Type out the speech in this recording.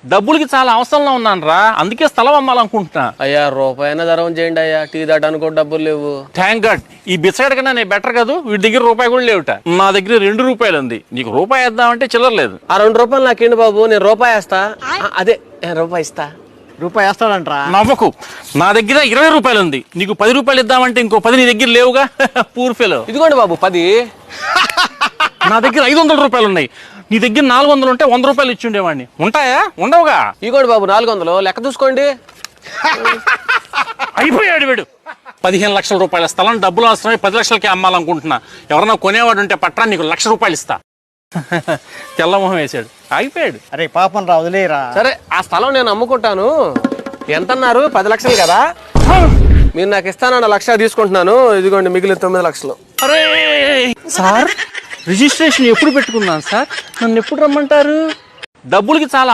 డబ్బులకి చాలా అవసరంలో ఉన్నాను రా, అందుకే స్థలం అమ్మాలనుకుంటున్నా. అయ్యా రూపాయన ధరం చేయండి అయ్యా, టీ దాటానికి కూడా డబ్బులు లేవు. థ్యాంక్ గాడ్, ఈ బిచ్చగడ కన్నా నేను బెటర్ కాదు. వీడి దగ్గర రూపాయి కూడా లేవుట, నా దగ్గర 2 రూపాయలు ఉంది. నీకు రూపాయి వేద్దామంటే చిల్లర లేదు. ఆ 2 రూపాయలు నాకేంటి బాబు, నేను రూపాయి వేస్తా. అదే రూపాయి ఇస్తా. రూపాయి వేస్తాడంట్రా. నవ్వకు, నా దగ్గర 20 రూపాయలు ఉంది. నీకు 10 రూపాయలు ఇద్దామంటే ఇంకో 10 నీ దగ్గర లేవుగా. Poor fellow. ఇదిగోండి బాబు 10. నా దగ్గర 500 రూపాయలు ఉన్నాయి. నీ దగ్గర 400 ఉంటే 100 రూపాయలు ఇచ్చి ఉండేవాడిని. ఉంటాయా? ఉండవుగా. ఇదిగోండి బాబు 400, లెక్క చూసుకోండి. అయిపోయాడు వీడు. 15 లక్షల రూపాయల స్థలం డబ్బులు అవసరమై 10 లక్షలకి అమ్మాలనుకుంటున్నా. ఎవరన్నా కొనేవాడు ఉంటే పట్రా, నీకు 1,00,000 రూపాయలు ఇస్తా. తెల్లమొహం వేసాడు, ఆగిపోయాడు. అరే పాపం రా, వదిలేరా. సరే ఆ స్థలం నేను అమ్ముకుంటాను. ఎంత అన్నారు? 10 లక్షలు కదా. మీరు నాకు ఇస్తానన్న 1,00,000 తీసుకుంటున్నాను. ఇదిగోండి మిగిలిన 9 లక్షలు. అరే సార్, రిజిస్ట్రేషన్ ఎప్పుడు పెట్టుకున్నాను సార్? నన్ను ఎప్పుడు రమ్మంటారు? డబ్బులకి చాలా